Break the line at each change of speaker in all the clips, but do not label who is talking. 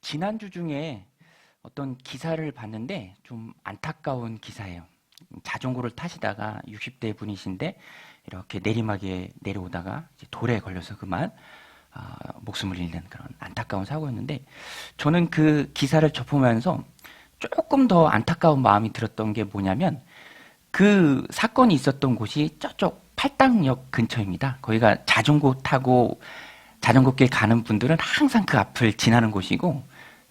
지난주 중에 어떤 기사를 봤는데 좀 안타까운 기사예요. 자전거를 타시다가 60대 분이신데 이렇게 내리막에 내려오다가 이제 돌에 걸려서 그만 목숨을 잃는 그런 안타까운 사고였는데, 저는 그 기사를 접하면서 조금 더 안타까운 마음이 들었던 게 뭐냐면, 그 사건이 있었던 곳이 저쪽 팔당역 근처입니다. 거기가 자전거 타고 자전거길 가는 분들은 항상 그 앞을 지나는 곳이고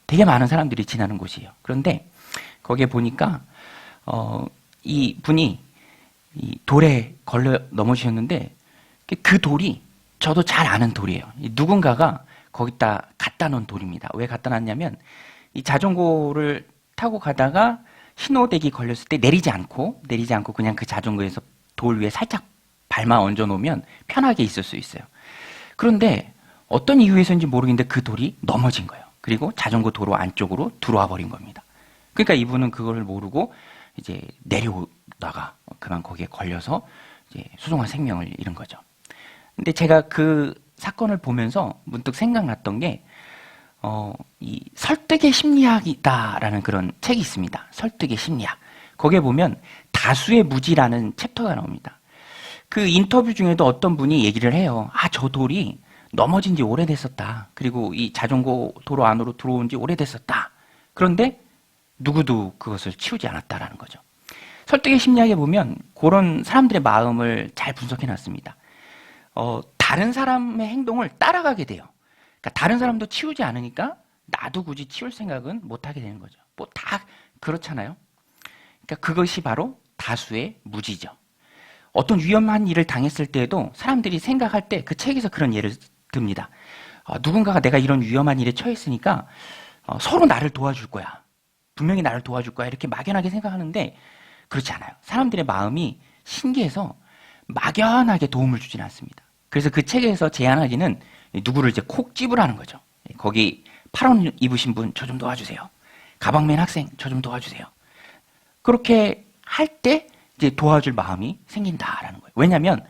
되게 많은 사람들이 지나는 곳이에요. 그런데 거기에 보니까 이 분이 이 돌에 걸려 넘어지셨는데, 그 돌이 저도 잘 아는 돌이에요. 누군가가 거기다 갖다 놓은 돌입니다. 왜 갖다 놨냐면, 이 자전거를 타고 가다가 신호대기 걸렸을 때 내리지 않고 그냥 그 자전거에서 돌 위에 살짝 발만 얹어 놓으면 편하게 있을 수 있어요. 그런데 어떤 이유에서인지 모르겠는데 그 돌이 넘어진 거예요. 그리고 자전거 도로 안쪽으로 들어와 버린 겁니다. 그러니까 이분은 그걸 모르고 이제 내려오다가 그만 거기에 걸려서 이제 소중한 생명을 잃은 거죠. 근데 제가 그 사건을 보면서 문득 생각났던 게, 이 설득의 심리학이다라는 그런 책이 있습니다. 설득의 심리학. 거기에 보면 다수의 무지라는 챕터가 나옵니다. 그 인터뷰 중에도 어떤 분이 얘기를 해요. 저 돌이 넘어진 지 오래됐었다. 그리고 이 자전거 도로 안으로 들어온 지 오래됐었다. 그런데 누구도 그것을 치우지 않았다라는 거죠. 설득의 심리학에 보면 그런 사람들의 마음을 잘 분석해 놨습니다. 다른 사람의 행동을 따라가게 돼요. 그러니까 다른 사람도 치우지 않으니까 나도 굳이 치울 생각은 못 하게 되는 거죠. 뭐 다 그렇잖아요. 그러니까 그것이 바로 다수의 무지죠. 어떤 위험한 일을 당했을 때에도 사람들이 생각할 때 그 책에서 그런 예를 듭니다. 누군가가 내가 이런 위험한 일에 처했으니까 서로 나를 도와줄 거야. 분명히 나를 도와줄 거야. 이렇게 막연하게 생각하는데 그렇지 않아요. 사람들의 마음이 신기해서 막연하게 도움을 주진 않습니다. 그래서 그 책에서 제안하기는 누구를 이제 콕 집으라는 거죠. 거기 파란 옷 입으신 분 저 좀 도와주세요. 가방 맨 학생 저 좀 도와주세요. 그렇게 할 때 이제 도와줄 마음이 생긴다라는 거예요. 왜냐하면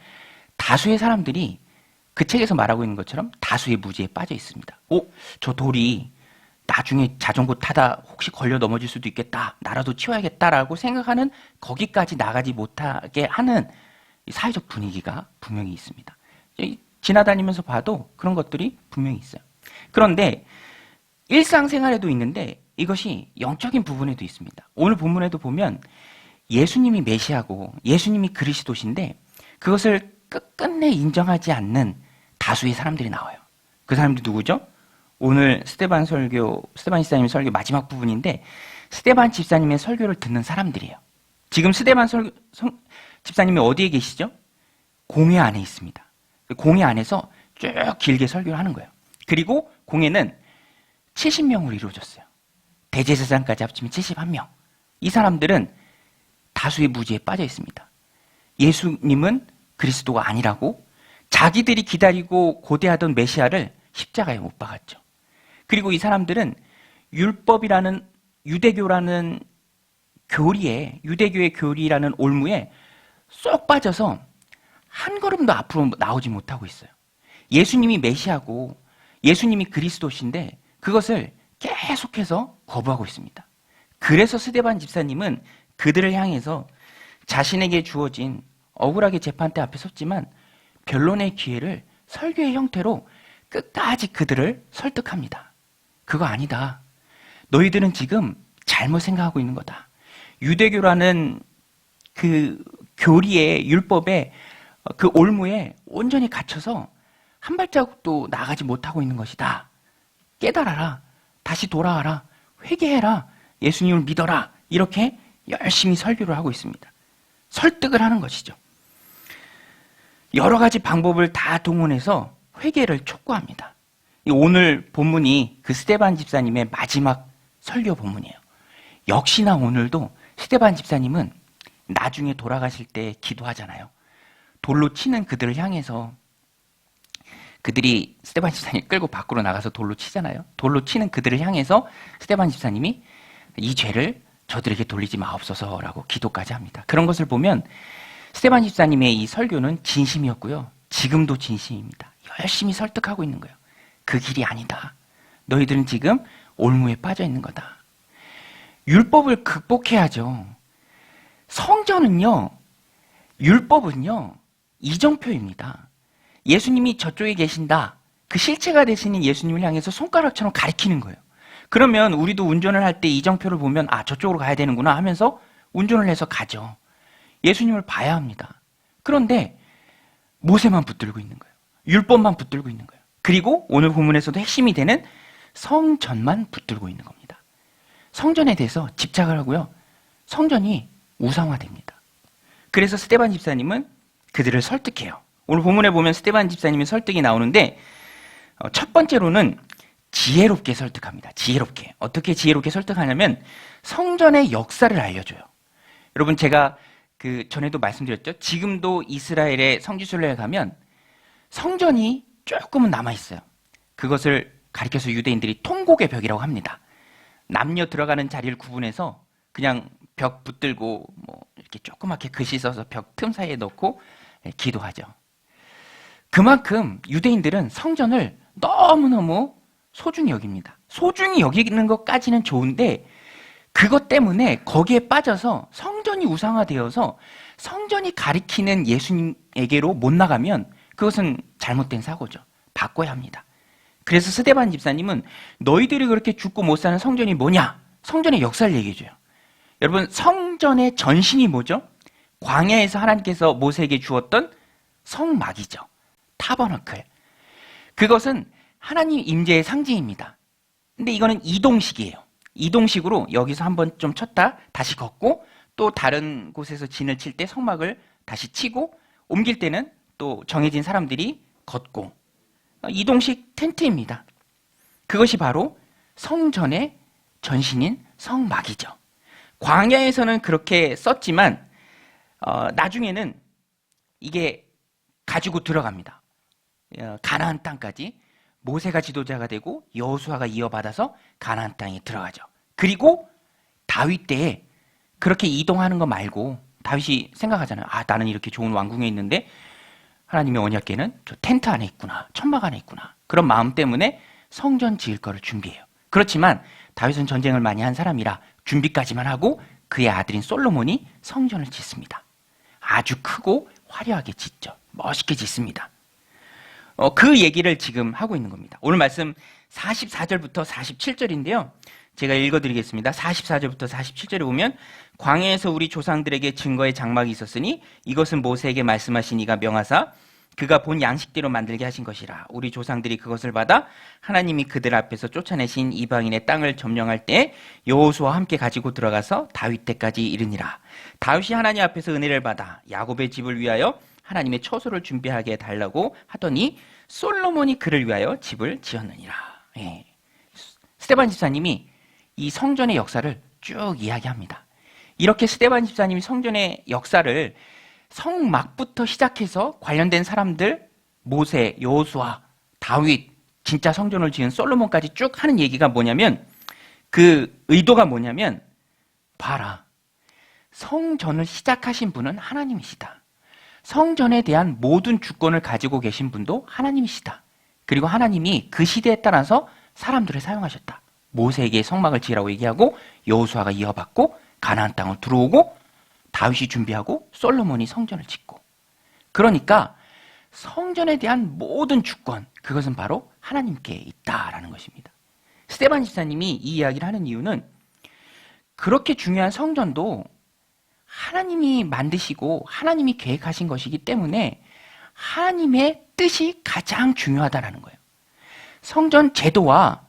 다수의 사람들이 그 책에서 말하고 있는 것처럼 다수의 무지에 빠져 있습니다. 저 돌이 나중에 자전거 타다 혹시 걸려 넘어질 수도 있겠다. 나라도 치워야겠다라고 생각하는, 거기까지 나가지 못하게 하는 사회적 분위기가 분명히 있습니다. 지나다니면서 봐도 그런 것들이 분명히 있어요. 그런데 일상생활에도 있는데 이것이 영적인 부분에도 있습니다. 오늘 본문에도 보면 예수님이 메시아고 예수님이 그리스도신데 그것을 끝끝내 인정하지 않는 다수의 사람들이 나와요. 그 사람들이 누구죠? 오늘 스데반 집사님 설교 마지막 부분인데, 스데반 집사님의 설교를 듣는 사람들이에요. 지금 스데반 집사님이 어디에 계시죠? 공회 안에 있습니다. 공회 안에서 쭉 길게 설교를 하는 거예요. 그리고 공회는 70명으로 이루어졌어요. 대제사장까지 합치면 71명. 이 사람들은 다수의 무지에 빠져 있습니다. 예수님은 그리스도가 아니라고, 자기들이 기다리고 고대하던 메시아를 십자가에 못 박았죠. 그리고 이 사람들은 율법이라는 유대교라는 교리에, 유대교의 교리라는 올무에 쏙 빠져서 한 걸음도 앞으로 나오지 못하고 있어요. 예수님이 메시아고 예수님이 그리스도신데 그것을 계속해서 거부하고 있습니다. 그래서 스데반 집사님은 그들을 향해서 자신에게 주어진 억울하게 재판대 앞에 섰지만 변론의 기회를 설교의 형태로 끝까지 그들을 설득합니다. 그거 아니다. 너희들은 지금 잘못 생각하고 있는 거다. 유대교라는 그 교리의 율법의 그 올무에 온전히 갇혀서 한 발자국도 나가지 못하고 있는 것이다. 깨달아라. 다시 돌아와라. 회개해라. 예수님을 믿어라. 이렇게 열심히 설교를 하고 있습니다. 설득을 하는 것이죠. 여러 가지 방법을 다 동원해서 회개를 촉구합니다. 오늘 본문이 그 스데반 집사님의 마지막 설교 본문이에요. 역시나 오늘도 스데반 집사님은 나중에 돌아가실 때 기도하잖아요. 돌로 치는 그들을 향해서, 그들이 스데반 집사님 끌고 밖으로 나가서 돌로 치잖아요. 돌로 치는 그들을 향해서 스데반 집사님이 이 죄를 저들에게 돌리지 마옵소서라고 기도까지 합니다. 그런 것을 보면 스데반 집사님의 이 설교는 진심이었고요. 지금도 진심입니다. 열심히 설득하고 있는 거예요. 그 길이 아니다. 너희들은 지금 올무에 빠져 있는 거다. 율법을 극복해야죠. 성전은요, 율법은요, 이정표입니다. 예수님이 저쪽에 계신다. 그 실체가 되시는 예수님을 향해서 손가락처럼 가리키는 거예요. 그러면 우리도 운전을 할 때 이정표를 보면 아, 저쪽으로 가야 되는구나 하면서 운전을 해서 가죠. 예수님을 봐야 합니다. 그런데 모세만 붙들고 있는 거예요. 율법만 붙들고 있는 거예요. 그리고 오늘 본문에서도 핵심이 되는 성전만 붙들고 있는 겁니다. 성전에 대해서 집착을 하고요. 성전이 우상화됩니다. 그래서 스데반 집사님은 그들을 설득해요. 오늘 본문에 보면 스데반 집사님의 설득이 나오는데 첫 번째로는 지혜롭게 설득합니다. 지혜롭게. 어떻게 지혜롭게 설득하냐면 성전의 역사를 알려줘요. 여러분 제가 그 전에도 말씀드렸죠. 지금도 이스라엘의 성지순례에 가면 성전이 조금은 남아있어요. 그것을 가리켜서 유대인들이 통곡의 벽이라고 합니다. 남녀 들어가는 자리를 구분해서 그냥 벽 붙들고 뭐 이렇게 조그맣게 글씨 써서 벽 틈 사이에 넣고 기도하죠. 그만큼 유대인들은 성전을 너무너무 소중히 여깁니다. 소중히 여기는 것까지는 좋은데 그것 때문에 거기에 빠져서 성전이 우상화되어서 성전이 가리키는 예수님에게로 못 나가면 그것은 잘못된 사고죠. 바꿔야 합니다. 그래서 스데반 집사님은 너희들이 그렇게 죽고 못 사는 성전이 뭐냐? 성전의 역사를 얘기해줘요. 여러분 성전의 전신이 뭐죠? 광야에서 하나님께서 모세에게 주었던 성막이죠. 타버너클. 그것은 하나님 임재의 상징입니다. 근데 이거는 이동식이에요. 이동식으로 여기서 한번 좀 쳤다 다시 걷고 또 다른 곳에서 진을 칠 때 성막을 다시 치고 옮길 때는 또 정해진 사람들이 걷고 이동식 텐트입니다. 그것이 바로 성전의 전신인 성막이죠. 광야에서는 그렇게 썼지만 나중에는 이게 가지고 들어갑니다. 가나안 땅까지 모세가 지도자가 되고 여호수아가 이어받아서 가나안 땅에 들어가죠. 그리고 다윗 때에 그렇게 이동하는 거 말고 다윗이 생각하잖아요. 아, 나는 이렇게 좋은 왕궁에 있는데 하나님의 언약궤는 저 텐트 안에 있구나. 천막 안에 있구나. 그런 마음 때문에 성전 지을 거를 준비해요. 그렇지만 다윗은 전쟁을 많이 한 사람이라 준비까지만 하고 그의 아들인 솔로몬이 성전을 짓습니다. 아주 크고 화려하게 짓죠. 멋있게 짓습니다. 그 얘기를 지금 하고 있는 겁니다. 오늘 말씀 44절부터 47절인데요. 제가 읽어드리겠습니다. 44절부터 47절에 보면 광야에서 우리 조상들에게 증거의 장막이 있었으니 이것은 모세에게 말씀하신 이가 명하사 그가 본 양식대로 만들게 하신 것이라. 우리 조상들이 그것을 받아 하나님이 그들 앞에서 쫓아내신 이방인의 땅을 점령할 때 여호수아와 함께 가지고 들어가서 다윗 때까지 이르니라. 다윗이 하나님 앞에서 은혜를 받아 야곱의 집을 위하여 하나님의 처소를 준비하게 해달라고 하더니 솔로몬이 그를 위하여 집을 지었느니라. 예. 스데반 집사님이 이 성전의 역사를 쭉 이야기합니다. 이렇게 스데반 집사님이 성전의 역사를 성막부터 시작해서 관련된 사람들, 모세, 여호수아, 다윗, 진짜 성전을 지은 솔로몬까지 쭉 하는 얘기가 뭐냐면 그 의도가 뭐냐면 봐라. 성전을 시작하신 분은 하나님이시다. 성전에 대한 모든 주권을 가지고 계신 분도 하나님이시다. 그리고 하나님이 그 시대에 따라서 사람들을 사용하셨다. 모세에게 성막을 지으라고 얘기하고 여호수아가 이어받고 가나안 땅을 들어오고 다윗이 준비하고 솔로몬이 성전을 짓고 그러니까 성전에 대한 모든 주권 그것은 바로 하나님께 있다라는 것입니다. 스데반 집사님이 이 이야기를 하는 이유는 그렇게 중요한 성전도 하나님이 만드시고 하나님이 계획하신 것이기 때문에 하나님의 뜻이 가장 중요하다는 거예요. 성전 제도와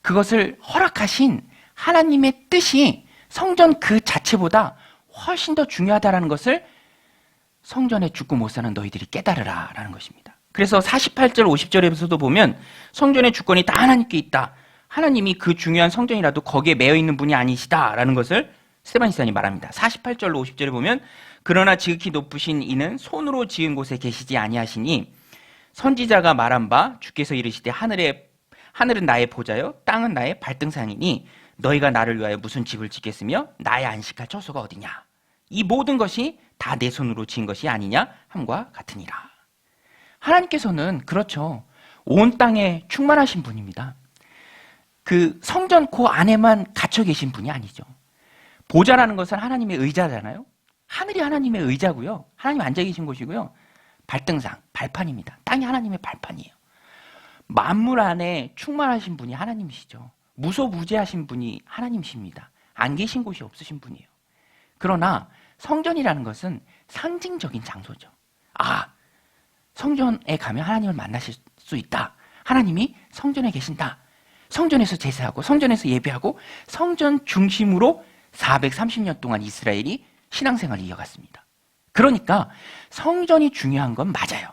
그것을 허락하신 하나님의 뜻이 성전 그 자체보다 훨씬 더 중요하다는 것을 성전에 죽고 못 사는 너희들이 깨달으라 라는 것입니다. 그래서 48절 50절에서도 보면 성전의 주권이 다 하나님께 있다. 하나님이 그 중요한 성전이라도 거기에 매여 있는 분이 아니시다 라는 것을 스데반 집사님이 말합니다. 48절로 50절에 보면 그러나 지극히 높으신 이는 손으로 지은 곳에 계시지 아니하시니 선지자가 말한 바 주께서 이르시되 하늘은 나의 보좌요 땅은 나의 발등상이니 너희가 나를 위하여 무슨 집을 짓겠으며 나의 안식할 처소가 어디냐. 이 모든 것이 다 내 손으로 지은 것이 아니냐 함과 같으니라. 하나님께서는 그렇죠. 온 땅에 충만하신 분입니다. 그 성전 그 안에만 갇혀 계신 분이 아니죠. 보좌라는 것은 하나님의 의자잖아요. 하늘이 하나님의 의자고요. 하나님 앉아 계신 곳이고요. 발등상, 발판입니다. 땅이 하나님의 발판이에요. 만물 안에 충만하신 분이 하나님이시죠. 무소부재하신 분이 하나님이십니다. 안 계신 곳이 없으신 분이에요. 그러나 성전이라는 것은 상징적인 장소죠. 아, 성전에 가면 하나님을 만나실 수 있다. 하나님이 성전에 계신다. 성전에서 제사하고 성전에서 예배하고 성전 중심으로 430년 동안 이스라엘이 신앙생활을 이어갔습니다. 그러니까 성전이 중요한 건 맞아요.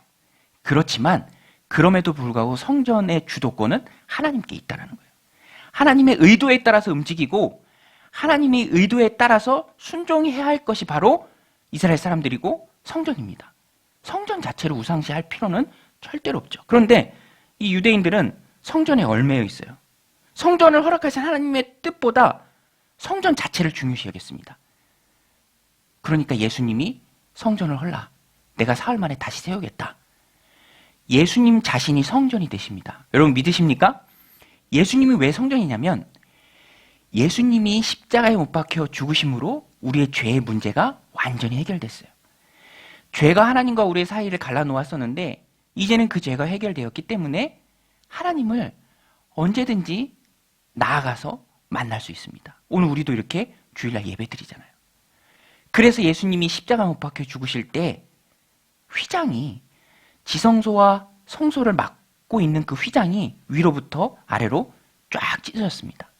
그렇지만 그럼에도 불구하고 성전의 주도권은 하나님께 있다는 거예요. 하나님의 의도에 따라서 움직이고 하나님의 의도에 따라서 순종해야 할 것이 바로 이스라엘 사람들이고 성전입니다. 성전 자체를 우상시할 필요는 절대로 없죠. 그런데 이 유대인들은 성전에 얽매여 있어요. 성전을 허락하신 하나님의 뜻보다 성전 자체를 중요시 여겼습니다. 그러니까 예수님이 성전을 헐라. 내가 사흘 만에 다시 세우겠다. 예수님 자신이 성전이 되십니다. 여러분 믿으십니까? 예수님이 왜 성전이냐면 예수님이 십자가에 못 박혀 죽으심으로 우리의 죄의 문제가 완전히 해결됐어요. 죄가 하나님과 우리의 사이를 갈라놓았었는데 이제는 그 죄가 해결되었기 때문에 하나님을 언제든지 나아가서 만날 수 있습니다. 오늘 우리도 이렇게 주일날 예배 드리잖아요. 그래서 예수님이 십자가 못 박혀 죽으실 때 휘장이 지성소와 성소를 막고 있는 그 휘장이 위로부터 아래로 쫙 찢어졌습니다.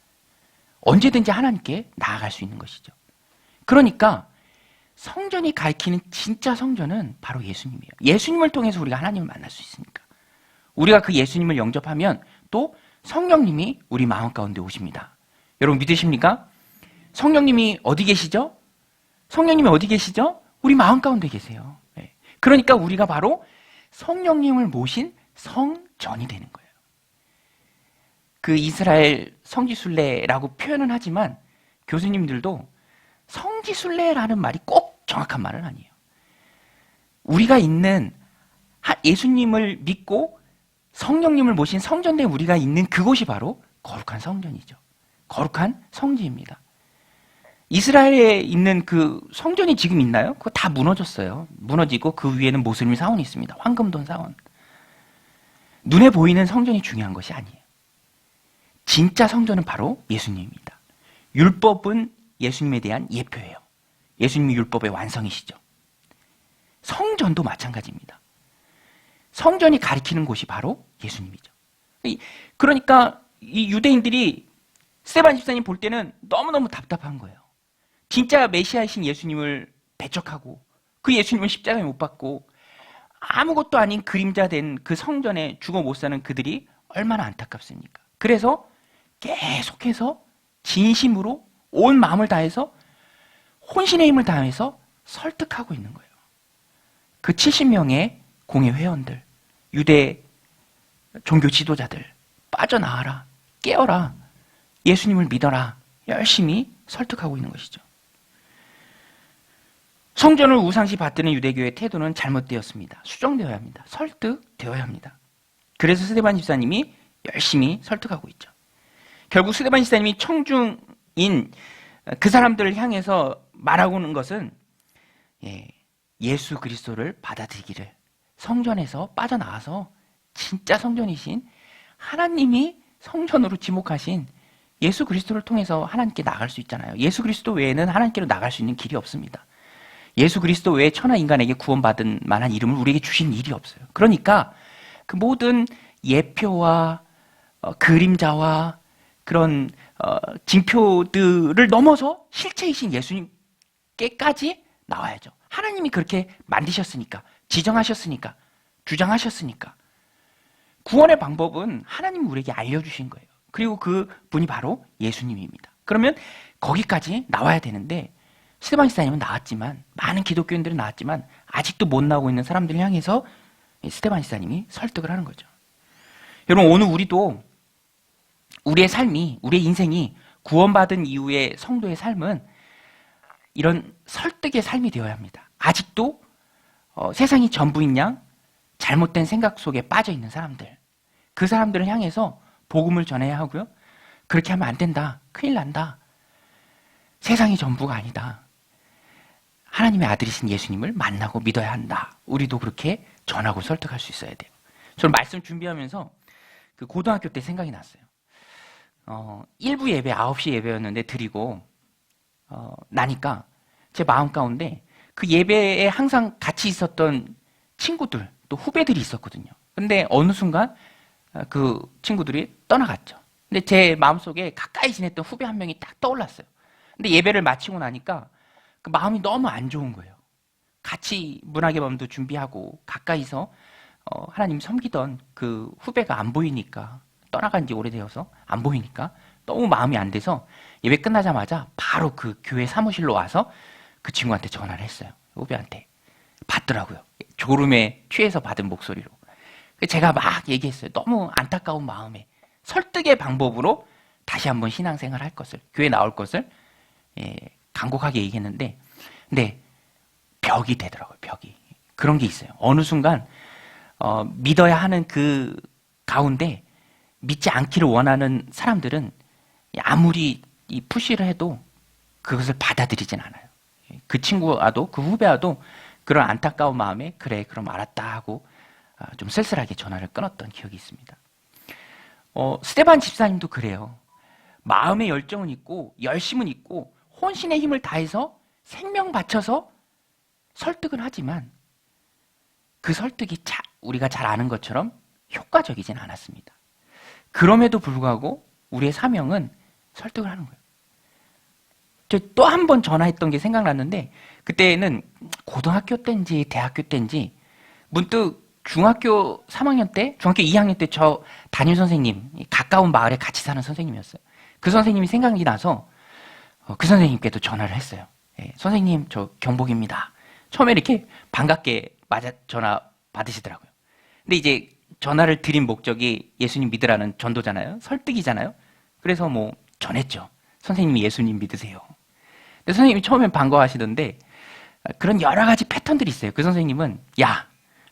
언제든지 하나님께 나아갈 수 있는 것이죠. 그러니까 성전이 가리키는 진짜 성전은 바로 예수님이에요. 예수님을 통해서 우리가 하나님을 만날 수 있으니까. 우리가 그 예수님을 영접하면 또 성령님이 우리 마음 가운데 오십니다. 여러분 믿으십니까? 성령님이 어디 계시죠? 성령님이 어디 계시죠? 우리 마음 가운데 계세요. 그러니까 우리가 바로 성령님을 모신 성전이 되는 거예요. 그 이스라엘 성지순례라고 표현은 하지만 교수님들도 성지순례라는 말이 꼭 정확한 말은 아니에요. 우리가 있는 예수님을 믿고 성령님을 모신 성전에 우리가 있는 그곳이 바로 거룩한 성전이죠. 거룩한 성지입니다. 이스라엘에 있는 그 성전이 지금 있나요? 그거 다 무너졌어요. 무너지고 그 위에는 모슬림 사원이 있습니다. 황금돈 사원. 눈에 보이는 성전이 중요한 것이 아니에요. 진짜 성전은 바로 예수님입니다. 율법은 예수님에 대한 예표예요. 예수님이 율법의 완성이시죠. 성전도 마찬가지입니다. 성전이 가리키는 곳이 바로 예수님이죠. 그러니까 이 유대인들이 스데반 집사님 볼 때는 너무너무 답답한 거예요. 진짜 메시아이신 예수님을 배척하고 그 예수님을 십자가에 못 박고 아무것도 아닌 그림자 된 그 성전에 죽어 못 사는 그들이 얼마나 안타깝습니까? 그래서 계속해서 진심으로 온 마음을 다해서 혼신의 힘을 다해서 설득하고 있는 거예요. 그 70명의 공회 회원들, 유대 종교 지도자들 빠져나와라, 깨어라, 예수님을 믿어라 열심히 설득하고 있는 것이죠. 성전을 우상시 받드는 유대교의 태도는 잘못되었습니다. 수정되어야 합니다. 설득되어야 합니다. 그래서 스데반 집사님이 열심히 설득하고 있죠. 결국 스데반 집사님이 청중인 그 사람들을 향해서 말하고 있는 것은 예수 그리스도를 받아들이기를, 성전에서 빠져나와서 진짜 성전이신 하나님이 성전으로 지목하신 예수 그리스도를 통해서 하나님께 나갈 수 있잖아요. 예수 그리스도 외에는 하나님께로 나갈 수 있는 길이 없습니다. 예수 그리스도 외에 천하 인간에게 구원받은 만한 이름을 우리에게 주신 일이 없어요. 그러니까 그 모든 예표와 그림자와 그런 징표들을 넘어서 실체이신 예수님께까지 나와야죠. 하나님이 그렇게 만드셨으니까, 지정하셨으니까, 주장하셨으니까. 구원의 방법은 하나님이 우리에게 알려주신 거예요. 그리고 그 분이 바로 예수님입니다. 그러면 거기까지 나와야 되는데 스데반 집사님은 나왔지만, 많은 기독교인들은 나왔지만 아직도 못 나오고 있는 사람들을 향해서 스데반 집사님이 설득을 하는 거죠. 여러분, 오늘 우리도 우리의 삶이, 우리의 인생이 구원받은 이후의 성도의 삶은 이런 설득의 삶이 되어야 합니다. 아직도 세상이 전부인 양 잘못된 생각 속에 빠져 있는 사람들, 그 사람들을 향해서 복음을 전해야 하고요. 그렇게 하면 안 된다. 큰일 난다. 세상이 전부가 아니다. 하나님의 아들이신 예수님을 만나고 믿어야 한다. 우리도 그렇게 전하고 설득할 수 있어야 돼요. 저는 말씀 준비하면서 그 고등학교 때 생각이 났어요. 1부 예배, 9시 예배였는데 드리고 나니까 제 마음 가운데 그 예배에 항상 같이 있었던 친구들, 또 후배들이 있었거든요. 근데 어느 순간 그 친구들이 떠나갔죠. 근데 제 마음속에 가까이 지냈던 후배 한 명이 딱 떠올랐어요. 근데 예배를 마치고 나니까 그 마음이 너무 안 좋은 거예요. 같이 문학의 밤도 준비하고 가까이서 하나님 섬기던 그 후배가 안 보이니까, 떠나간 지 오래되어서 안 보이니까 너무 마음이 안 돼서 예배 끝나자마자 바로 그 교회 사무실로 와서 그 친구한테 전화를 했어요. 후배한테. 받더라고요. 졸음에 취해서 받은 목소리로. 제가 막 얘기했어요. 너무 안타까운 마음에 설득의 방법으로 다시 한번 신앙생활 할 것을, 교회 나올 것을 간곡하게 얘기했는데, 근데 벽이 되더라고요. 벽이. 그런 게 있어요. 어느 순간 믿어야 하는 그 가운데 믿지 않기를 원하는 사람들은 아무리 이 푸시를 해도 그것을 받아들이진 않아요. 그 친구와도, 그 후배와도 그런 안타까운 마음에 그래 그럼 알았다 하고 좀 쓸쓸하게 전화를 끊었던 기억이 있습니다. 스데반 집사님도 그래요. 마음의 열정은 있고 열심은 있고 혼신의 힘을 다해서 생명 바쳐서 설득은 하지만 그 설득이 우리가 잘 아는 것처럼 효과적이진 않았습니다. 그럼에도 불구하고 우리의 사명은 설득을 하는 거예요. 저 또 한 번 전화했던 게 생각났는데, 그때는 고등학교 때인지 대학교 때인지 문득 중학교 3학년 때, 중학교 2학년 때 저 담임 선생님, 가까운 마을에 같이 사는 선생님이었어요. 그 선생님이 생각이 나서 그 선생님께도 전화를 했어요. 선생님, 저 경복입니다. 처음에 이렇게 반갑게 전화 받으시더라고요. 근데 이제 전화를 드린 목적이 예수님 믿으라는 전도잖아요. 설득이잖아요. 그래서 뭐 전했죠. 선생님이 예수님 믿으세요. 근데 선생님이 처음엔 반가워하시던데 그런 여러 가지 패턴들이 있어요. 그 선생님은 야,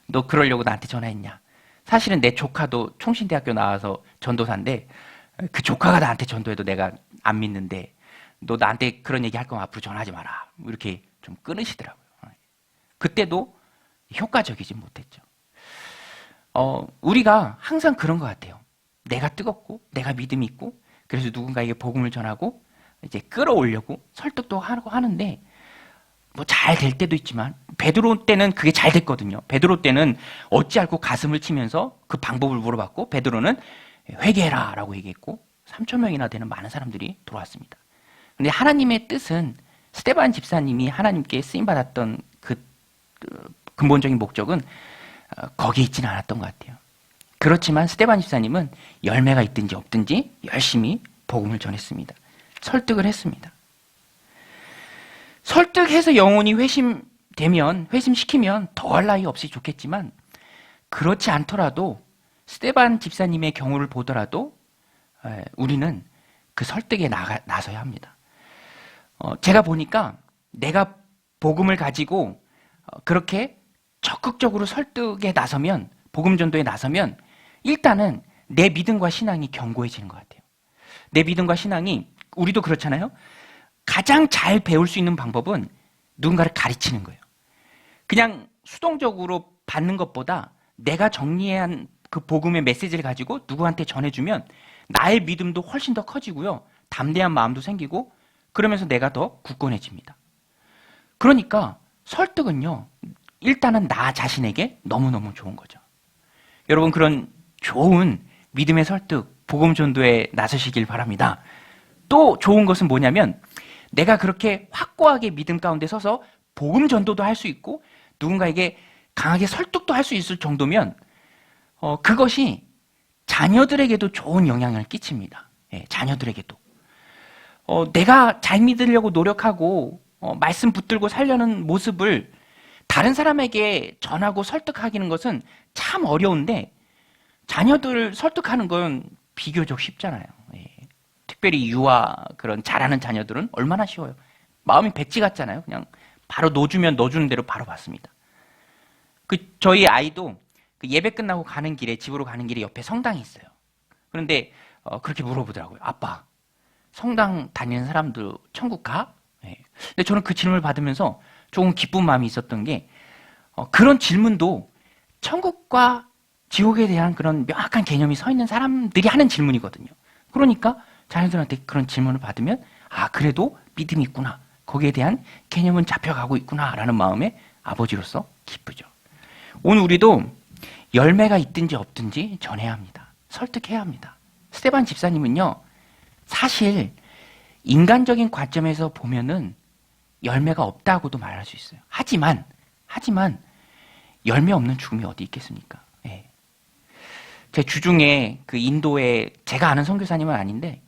너 그러려고 나한테 전화했냐. 사실은 내 조카도 총신대학교 나와서 전도사인데 그 조카가 나한테 전도해도 내가 안 믿는데 너 나한테 그런 얘기 할 거면 앞으로 전화하지 마라. 이렇게 좀 끊으시더라고요. 그때도 효과적이지 못했죠. 우리가 항상 그런 것 같아요. 내가 뜨겁고 내가 믿음이 있고 그래서 누군가에게 복음을 전하고 이제 끌어오려고 설득도 하고 하는데 뭐 잘 될 때도 있지만 베드로 때는 그게 잘 됐거든요. 베드로 때는 어찌할꼬 가슴을 치면서 그 방법을 물어봤고 베드로는 회개해라 라고 얘기했고 3,000명이나 되는 많은 사람들이 들어왔습니다. 그런데 하나님의 뜻은 스데반 집사님이 하나님께 쓰임받았던 그 근본적인 목적은 거기에 있지는 않았던 것 같아요. 그렇지만 스데반 집사님은 열매가 있든지 없든지 열심히 복음을 전했습니다. 설득을 했습니다. 설득해서 영혼이 회심시키면 더할 나위 없이 좋겠지만 그렇지 않더라도 스데반 집사님의 경우를 보더라도 우리는 그 설득에 나서야 합니다. 제가 보니까 내가 복음을 가지고 그렇게 적극적으로 설득에 나서면, 복음 전도에 나서면 일단은 내 믿음과 신앙이 견고해지는 것 같아요. 내 믿음과 신앙이, 우리도 그렇잖아요. 가장 잘 배울 수 있는 방법은 누군가를 가르치는 거예요. 그냥 수동적으로 받는 것보다 내가 정리한 그 복음의 메시지를 가지고 누구한테 전해주면 나의 믿음도 훨씬 더 커지고요. 담대한 마음도 생기고 그러면서 내가 더 굳건해집니다. 그러니까 설득은요, 일단은 나 자신에게 너무너무 좋은 거죠. 여러분, 그런 좋은 믿음의 설득, 복음 전도에 나서시길 바랍니다. 또 좋은 것은 뭐냐면 내가 그렇게 확고하게 믿음 가운데 서서 복음 전도도 할 수 있고 누군가에게 강하게 설득도 할 수 있을 정도면 그것이 자녀들에게도 좋은 영향을 끼칩니다. 자녀들에게도. 내가 잘 믿으려고 노력하고 말씀 붙들고 살려는 모습을 다른 사람에게 전하고 설득하기는 것은 참 어려운데 자녀들 설득하는 건 비교적 쉽잖아요. 특별히 유아 그런 잘하는 자녀들은 얼마나 쉬워요. 마음이 백지 같잖아요. 그냥 바로 넣어주면 넣어주는 대로 바로 받습니다. 저희 아이도 그 예배 끝나고 가는 길에, 집으로 가는 길에 옆에 성당이 있어요. 그런데 그렇게 물어보더라고요. 아빠, 성당 다니는 사람들 천국 가? 예. 근데 저는 그 질문을 받으면서 조금 기쁜 마음이 있었던 게 그런 질문도 천국과 지옥에 대한 그런 명확한 개념이 서 있는 사람들이 하는 질문이거든요. 그러니까 자녀들한테 그런 질문을 받으면 아, 그래도 믿음이 있구나. 거기에 대한 개념은 잡혀가고 있구나 라는 마음에 아버지로서 기쁘죠. 오늘 우리도 열매가 있든지 없든지 전해야 합니다. 설득해야 합니다. 스테반 집사님은요, 사실 인간적인 관점에서 보면은 열매가 없다고도 말할 수 있어요. 하지만 열매 없는 죽음이 어디 있겠습니까? 예. 제 주중에 그 인도에 제가 아는 선교사님은 아닌데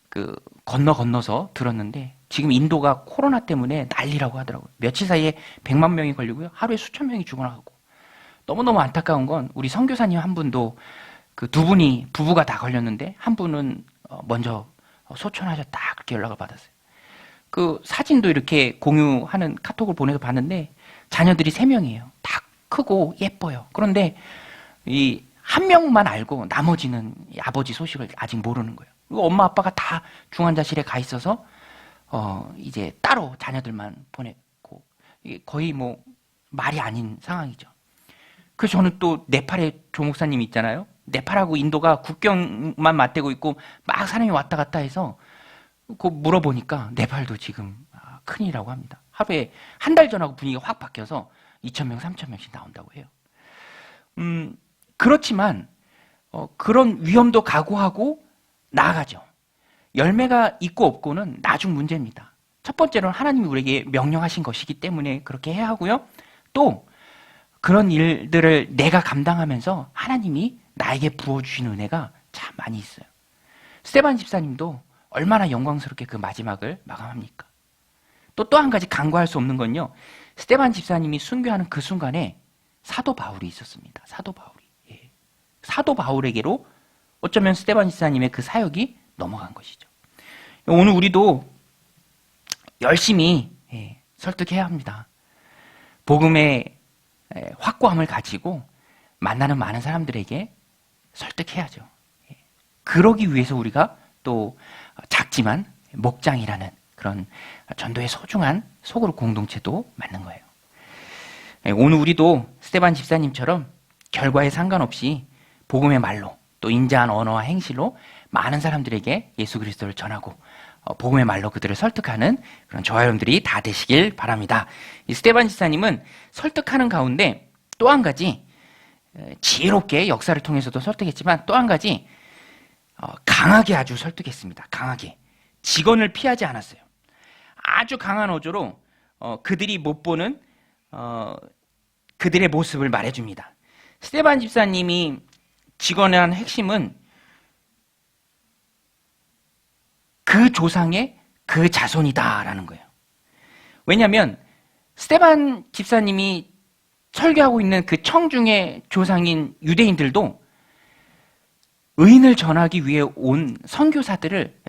그 건너서 들었는데 지금 인도가 코로나 때문에 난리라고 하더라고요. 며칠 사이에 100만 명이 걸리고요. 하루에 수천 명이 죽어나가고. 너무너무 안타까운 건 우리 선교사님 한 분도 그 두 분이 부부가 다 걸렸는데 한 분은 먼저 소천하셨다 그렇게 연락을 받았어요. 그 사진도 이렇게 공유하는 카톡을 보내서 봤는데 자녀들이 3명이에요. 다 크고 예뻐요. 그런데 이 한 명만 알고 나머지는 이 아버지 소식을 아직 모르는 거예요. 그리고 엄마 아빠가 다 중환자실에 가 있어서 이제 따로 자녀들만 보냈고 이게 거의 뭐 말이 아닌 상황이죠. 그래서 저는 또 네팔의 조 목사님 있잖아요. 네팔하고 인도가 국경만 맞대고 있고 막 사람이 왔다 갔다 해서 그 물어보니까 네팔도 지금 큰일이라고 합니다. 하루에 한 달 전하고 분위기가 확 바뀌어서 2,000명, 3,000명씩 나온다고 해요. 그렇지만 그런 위험도 각오하고 나아가죠. 열매가 있고 없고는 나중 문제입니다. 첫 번째로는 하나님이 우리에게 명령하신 것이기 때문에 그렇게 해야 하고요. 또 그런 일들을 내가 감당하면서 하나님이 나에게 부어주신 은혜가 참 많이 있어요. 스테반 집사님도 얼마나 영광스럽게 그 마지막을 마감합니까? 또 한 가지 간과할 수 없는 건요. 스테반 집사님이 순교하는 그 순간에 사도 바울이 있었습니다. 사도 바울이. 예. 사도 바울에게로 어쩌면 스테반 집사님의 그 사역이 넘어간 것이죠. 오늘 우리도 열심히 설득해야 합니다. 복음의 확고함을 가지고 만나는 많은 사람들에게 설득해야죠. 그러기 위해서 우리가 또 작지만 목장이라는 그런 전도의 소중한 소그룹 공동체도 만든 거예요. 오늘 우리도 스테반 집사님처럼 결과에 상관없이 복음의 말로 또 인자한 언어와 행실로 많은 사람들에게 예수 그리스도를 전하고 복음의 말로 그들을 설득하는 그런 저와 여러분들이 다 되시길 바랍니다. 이 스테반 집사님은 설득하는 가운데 또 한 가지 지혜롭게 역사를 통해서도 설득했지만 또 한 가지 강하게 아주 설득했습니다. 강하게. 직언을 피하지 않았어요. 아주 강한 어조로 그들이 못 보는 그들의 모습을 말해줍니다. 스테반 집사님이 직언한 핵심은 그 조상의 그 자손이다라는 거예요. 왜냐하면 스테반 집사님이 설교하고 있는 그 청중의 조상인 유대인들도 의인을 전하기 위해 온 선교사들을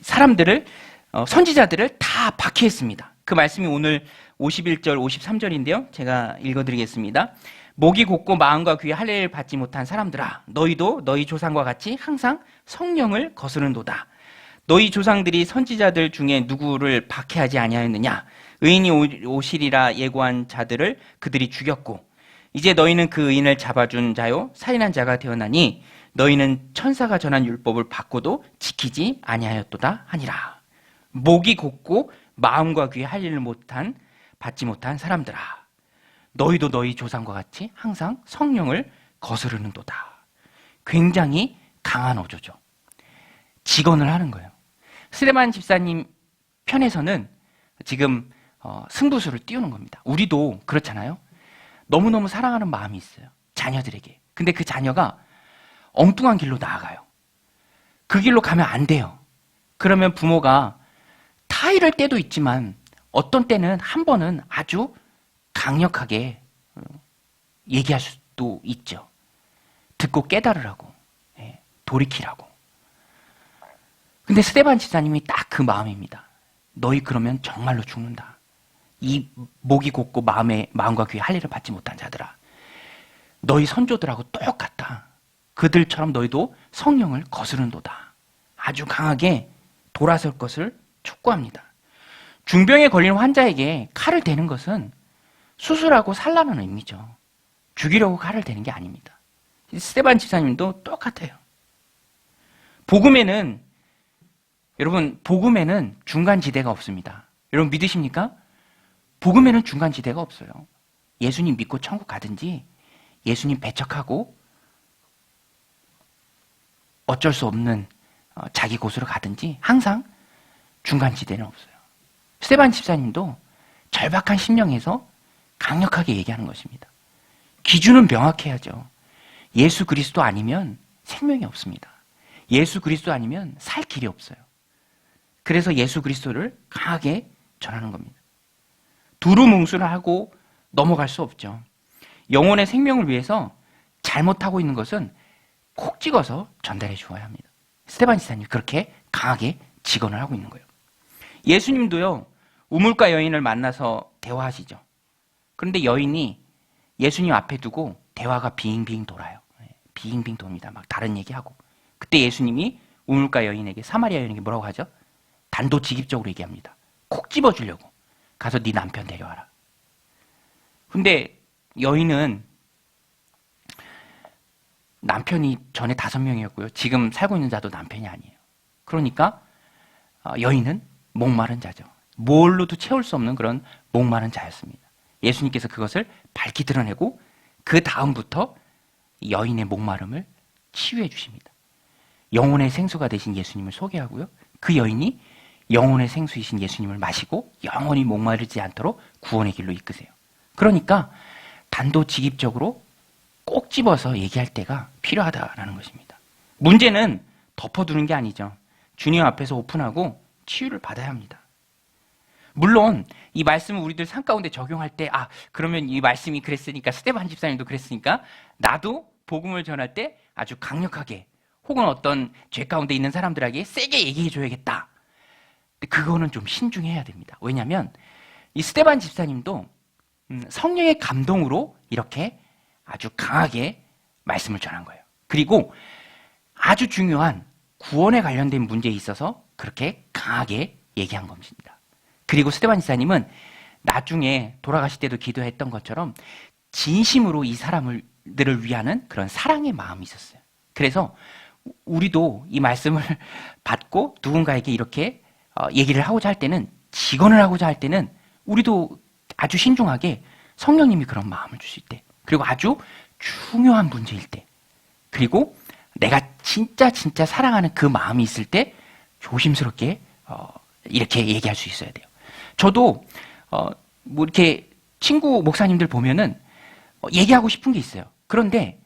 사람들을 선지자들을 다 박해했습니다. 그 말씀이 오늘 51절, 53절인데요. 제가 읽어드리겠습니다. 목이 곧고 마음과 귀에 할례를 받지 못한 사람들아, 너희도 너희 조상과 같이 항상 성령을 거스른도다. 너희 조상들이 선지자들 중에 누구를 박해하지 아니하였느냐? 의인이 오시리라 예고한 자들을 그들이 죽였고 이제 너희는 그 의인을 잡아준 자요 살인한 자가 되었나니 너희는 천사가 전한 율법을 받고도 지키지 아니하였도다 하니라. 목이 곧고 마음과 귀에 할례를 받지 못한 사람들아, 너희도 너희 조상과 같이 항상 성령을 거스르는도다. 굉장히 강한 어조죠. 직언을 하는 거예요. 스테반 집사님 편에서는 지금 승부수를 띄우는 겁니다. 우리도 그렇잖아요. 너무너무 사랑하는 마음이 있어요. 자녀들에게. 근데 그 자녀가 엉뚱한 길로 나아가요. 그 길로 가면 안 돼요. 그러면 부모가 타이를 때도 있지만 어떤 때는 한 번은 아주 강력하게 얘기할 수도 있죠. 듣고 깨달으라고, 돌이키라고. 근데 스테반 집사님이 딱 그 마음입니다. 너희 그러면 정말로 죽는다. 이 목이 곧고 마음과 귀에 할례를 받지 못한 자들아. 너희 선조들하고 똑같다. 그들처럼 너희도 성령을 거스른도다. 아주 강하게 돌아설 것을 촉구합니다. 중병에 걸린 환자에게 칼을 대는 것은 수술하고 살라는 의미죠. 죽이려고 칼을 대는 게 아닙니다. 스데반 집사님도 똑같아요. 여러분, 복음에는 중간지대가 없습니다. 여러분 믿으십니까? 복음에는 중간지대가 없어요. 예수님 믿고 천국 가든지 예수님 배척하고 어쩔 수 없는 자기 곳으로 가든지 항상 중간지대는 없어요. 스데반 집사님도 절박한 심령에서 강력하게 얘기하는 것입니다. 기준은 명확해야죠. 예수 그리스도 아니면 생명이 없습니다. 예수 그리스도 아니면 살 길이 없어요. 그래서 예수 그리스도를 강하게 전하는 겁니다. 두루뭉술을 하고 넘어갈 수 없죠. 영혼의 생명을 위해서 잘못하고 있는 것은 콕 찍어서 전달해 주어야 합니다. 스데반 지사님이 그렇게 강하게 직언을 하고 있는 거예요. 예수님도요, 우물가 여인을 만나서 대화하시죠. 그런데 여인이 예수님 앞에 두고 대화가 빙빙 돌아요. 빙빙 돕니다. 막 다른 얘기하고. 그때 예수님이 우물가 여인에게, 사마리아 여인에게 뭐라고 하죠? 단도직입적으로 얘기합니다. 콕 집어주려고. 가서 네 남편 데려와라. 근데 여인은 남편이 전에 5명이었고요. 지금 살고 있는 자도 남편이 아니에요. 그러니까 여인은 목마른 자죠. 뭘로도 채울 수 없는 그런 목마른 자였습니다. 예수님께서 그것을 밝히 드러내고 그 다음부터 여인의 목마름을 치유해 주십니다. 영혼의 생수가 되신 예수님을 소개하고요. 그 여인이 영혼의 생수이신 예수님을 마시고 영원히 목마르지 않도록 구원의 길로 이끄세요. 그러니까 단도직입적으로 꼭 집어서 얘기할 때가 필요하다라는 것입니다. 문제는 덮어두는 게 아니죠. 주님 앞에서 오픈하고 치유를 받아야 합니다. 물론 이 말씀을 우리들 삶 가운데 적용할 때 그러면 이 말씀이 그랬으니까 스데반 집사님도 그랬으니까 나도 복음을 전할 때 아주 강력하게 혹은 어떤 죄 가운데 있는 사람들에게 세게 얘기해 줘야겠다. 근데 그거는 좀 신중해야 됩니다. 왜냐하면 이 스데반 집사님도 성령의 감동으로 이렇게 아주 강하게 말씀을 전한 거예요. 그리고 아주 중요한 구원에 관련된 문제에 있어서 그렇게 강하게 얘기한 겁니다. 그리고 스데반 집사님은 나중에 돌아가실 때도 기도했던 것처럼 진심으로 이 사람들을 위하는 그런 사랑의 마음이 있었어요. 그래서 우리도 이 말씀을 받고 누군가에게 이렇게 얘기를 하고자 할 때는, 직언을 하고자 할 때는 우리도 아주 신중하게 성령님이 그런 마음을 주실 때, 그리고 아주 중요한 문제일 때, 그리고 내가 진짜 사랑하는 그 마음이 있을 때 조심스럽게 이렇게 얘기할 수 있어야 돼요. 저도 뭐 이렇게 친구 목사님들 보면은 얘기하고 싶은 게 있어요. 그런데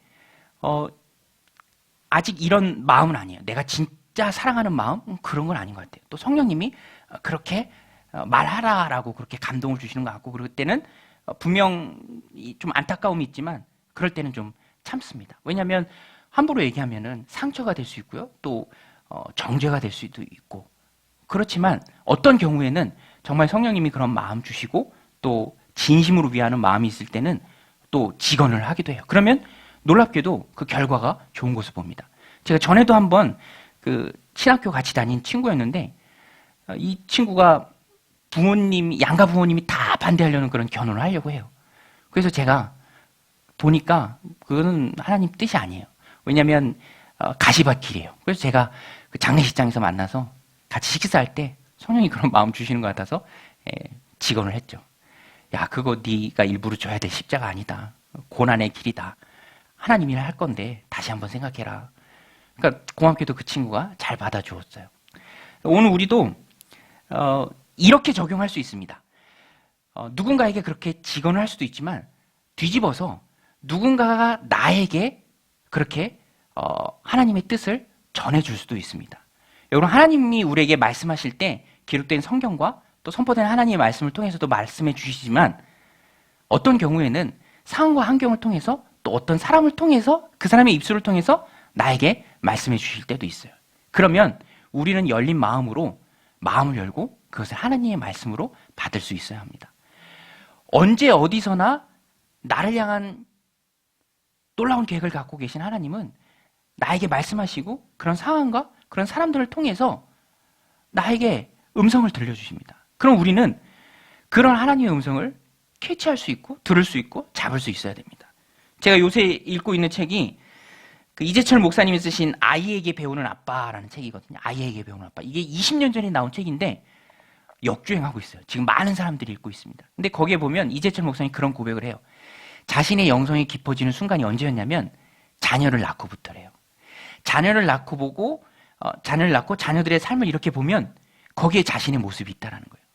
아직 이런 마음은 아니에요. 내가 진짜 사랑하는 마음? 그런 건 아닌 것 같아요. 또 성령님이 그렇게 말하라라고 그렇게 감동을 주시는 것 같고, 그럴 때는 분명 좀 안타까움이 있지만 그럴 때는 좀 참습니다. 왜냐하면 함부로 얘기하면은 상처가 될 수 있고요. 또 정죄가 될 수도 있고. 그렇지만 어떤 경우에는 정말 성령님이 그런 마음 주시고 또 진심으로 위하는 마음이 있을 때는 또 직언을 하기도 해요. 그러면 놀랍게도 그 결과가 좋은 것을 봅니다. 제가 전에도 한번 그 신학교 같이 다닌 친구였는데 이 친구가 양가 부모님이 다 반대하려는 그런 결혼을 하려고 해요. 그래서 제가 보니까 그거는 하나님 뜻이 아니에요. 왜냐하면 가시밭길이에요. 그래서 제가 그 장례식장에서 만나서 같이 식사할 때 성령이 그런 마음 주시는 것 같아서 직언을 했죠. 야, 그거 네가 일부러 줘야 될 십자가 아니다. 고난의 길이다. 하나님이 할 건데 다시 한번 생각해라. 그러니까 고맙게도 그 친구가 잘 받아주었어요. 오늘 우리도 이렇게 적용할 수 있습니다. 누군가에게 그렇게 직언을 할 수도 있지만 뒤집어서 누군가가 나에게 그렇게 하나님의 뜻을 전해줄 수도 있습니다. 여러분, 하나님이 우리에게 말씀하실 때 기록된 성경과 또 선포된 하나님의 말씀을 통해서도 말씀해 주시지만 어떤 경우에는 상황과 환경을 통해서 또 어떤 사람을 통해서 그 사람의 입술을 통해서 나에게 말씀해 주실 때도 있어요. 그러면 우리는 열린 마음으로 마음을 열고 그것을 하나님의 말씀으로 받을 수 있어야 합니다. 언제 어디서나 나를 향한 놀라운 계획을 갖고 계신 하나님은 나에게 말씀하시고 그런 상황과 그런 사람들을 통해서 나에게 음성을 들려주십니다. 그럼 우리는 그런 하나님의 음성을 캐치할 수 있고 들을 수 있고 잡을 수 있어야 됩니다. 제가 요새 읽고 있는 책이 그 이재철 목사님이 쓰신 아이에게 배우는 아빠라는 책이거든요. 아이에게 배우는 아빠. 이게 20년 전에 나온 책인데 역주행하고 있어요. 지금 많은 사람들이 읽고 있습니다. 근데 거기에 보면 이재철 목사님이 그런 고백을 해요. 자신의 영성이 깊어지는 순간이 언제였냐면 자녀를 낳고부터래요. 자녀를 낳고 보고 자녀를 낳고 자녀들의 삶을 이렇게 보면 거기에 자신의 모습이 있다라는 거예요.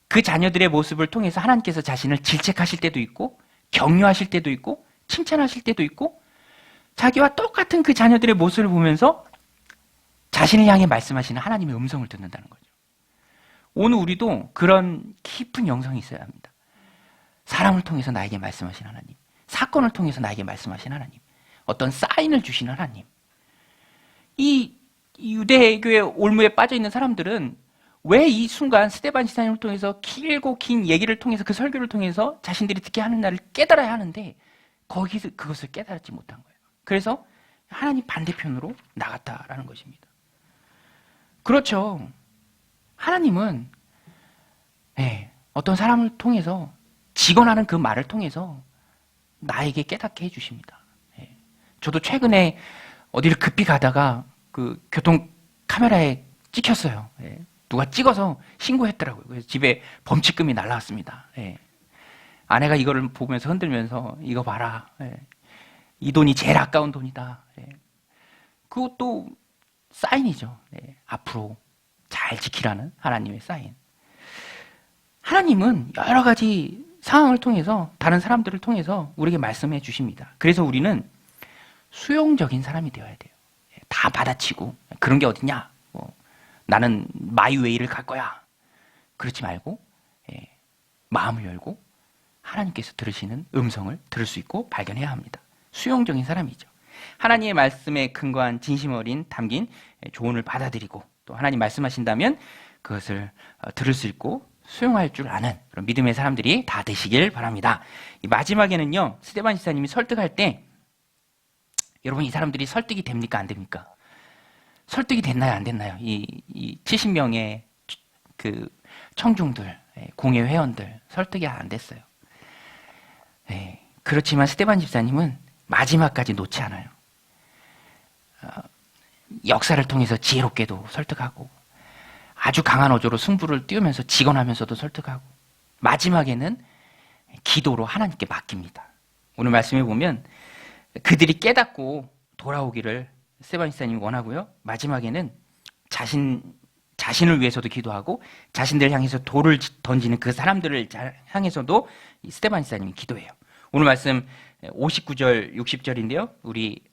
그 자녀들의 모습을 통해서 하나님께서 자신을 질책하실 때도 있고 격려하실 때도 있고 칭찬하실 때도 있고 자기와 똑같은 그 자녀들의 모습을 보면서 자신을 향해 말씀하시는 하나님의 음성을 듣는다는 거죠. 오늘 우리도 그런 깊은 영성이 있어야 합니다. 사람을 통해서 나에게 말씀하신 하나님, 사건을 통해서 나에게 말씀하신 하나님, 어떤 사인을 주시는 하나님. 이 유대교의 올무에 빠져 있는 사람들은 왜 이 순간 스데반 지사님을 통해서 길고 긴 얘기를 통해서 그 설교를 통해서 자신들이 듣게 하는 날을 깨달아야 하는데 거기서 그것을 깨달지 못한 거예요. 그래서 하나님 반대편으로 나갔다라는 것입니다. 그렇죠. 하나님은 어떤 사람을 통해서 직언하는 그 말을 통해서 나에게 깨닫게 해주십니다. 저도 최근에 어디를 급히 가다가 그 교통 카메라에 찍혔어요. 누가 찍어서 신고했더라고요. 그래서 집에 범칙금이 날라왔습니다. 아내가 이거를 보면서 흔들면서 이거 봐라. 이 돈이 제일 아까운 돈이다. 그것도 사인이죠. 앞으로 잘 지키라는 하나님의 사인. 하나님은 여러 가지 상황을 통해서 다른 사람들을 통해서 우리에게 말씀해 주십니다. 그래서 우리는 수용적인 사람이 되어야 돼요. 다 받아치고 그런 게 어딨냐? 나는 마이웨이를 갈 거야. 그렇지 말고 마음을 열고 하나님께서 들으시는 음성을 들을 수 있고 발견해야 합니다. 수용적인 사람이죠. 하나님의 말씀에 근거한 진심 어린 담긴 조언을 받아들이고 또 하나님 말씀하신다면 그것을 들을 수 있고 수용할 줄 아는 그런 믿음의 사람들이 다 되시길 바랍니다. 이 마지막에는요, 스데반 지사님이 설득할 때 여러분 이 사람들이 설득이 됩니까? 안 됩니까? 설득이 됐나요? 안 됐나요? 이 70명의 그 청중들, 공회 회원들 설득이 안 됐어요. 그렇지만 스데반 집사님은 마지막까지 놓지 않아요. 역사를 통해서 지혜롭게도 설득하고 아주 강한 어조로 승부를 띄우면서 직언하면서도 설득하고 마지막에는 기도로 하나님께 맡깁니다. 오늘 말씀해 보면 그들이 깨닫고 돌아오기를 스데반 집사님이 원하고요. 마지막에는 자신을 위해서도 기도하고 자신들을 향해서 돌을 던지는 그 사람들을 향해서도 스데반 집사님이 기도해요. 오늘 말씀 59절, 60절인데요. 우리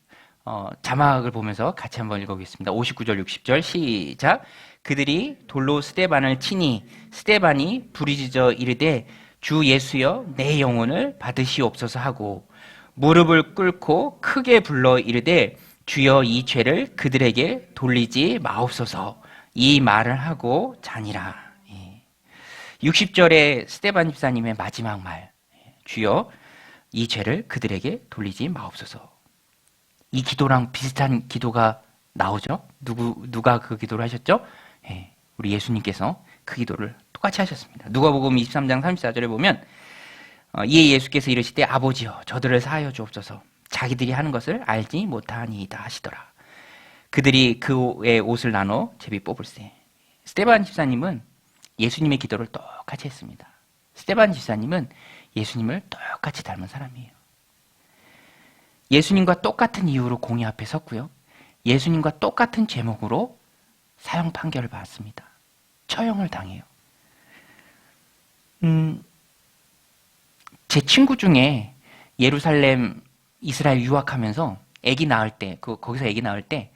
자막을 보면서 같이 한번 읽어보겠습니다. 59절, 60절 시작. 그들이 돌로 스데반을 치니 스데반이 부르짖어 이르되 주 예수여 내 영혼을 받으시옵소서 하고 무릎을 꿇고 크게 불러 이르되 주여 이 죄를 그들에게 돌리지 마옵소서 이 말을 하고 자니라. 60절에 스데반 집사님의 마지막 말 주여 이 죄를 그들에게 돌리지 마옵소서. 이 기도랑 비슷한 기도가 나오죠. 누가 그 기도를 하셨죠? 우리 예수님께서 그 기도를 똑같이 하셨습니다. 누가복음 23장 34절에 보면 이에 예수께서 이르시되 아버지여 저들을 사하여 주옵소서 자기들이 하는 것을 알지 못하니이다 하시더라. 그들이 그의 옷을 나눠 제비 뽑을세. 스데반 집사님은 예수님의 기도를 똑같이 했습니다. 스데반 집사님은 예수님을 똑같이 닮은 사람이에요. 예수님과 똑같은 이유로 공의 앞에 섰고요. 예수님과 똑같은 제목으로 사형 판결을 받습니다. 처형을 당해요. 제 친구 중에 예루살렘 이스라엘 유학하면서 아기 낳을 때 거기서 아기 낳을 때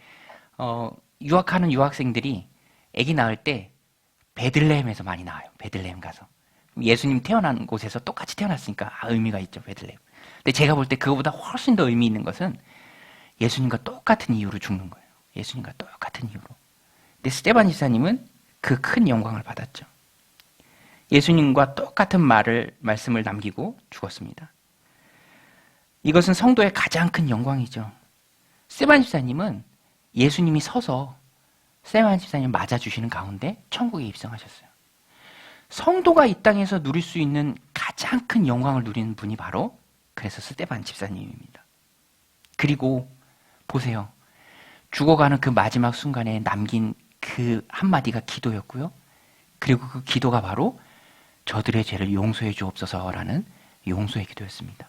유학하는 유학생들이 아기 낳을 때 베들레헴에서 많이 나와요. 베들레헴 가서 예수님 태어난 곳에서 똑같이 태어났으니까 의미가 있죠. 베들레헴. 근데 제가 볼 때 그거보다 훨씬 더 의미 있는 것은 예수님과 똑같은 이유로 죽는 거예요. 예수님과 똑같은 이유로. 근데 스데반 집사님은 그 큰 영광을 받았죠. 예수님과 똑같은 말씀을 남기고 죽었습니다. 이것은 성도의 가장 큰 영광이죠. 스테반 집사님은 예수님이 서서 스테반 집사님을 맞아주시는 가운데 천국에 입성하셨어요. 성도가 이 땅에서 누릴 수 있는 가장 큰 영광을 누리는 분이 바로 그래서 스테반 집사님입니다. 그리고 보세요. 죽어가는 그 마지막 순간에 남긴 그 한마디가 기도였고요. 그리고 그 기도가 바로 저들의 죄를 용서해 주옵소서라는 용서의 기도였습니다.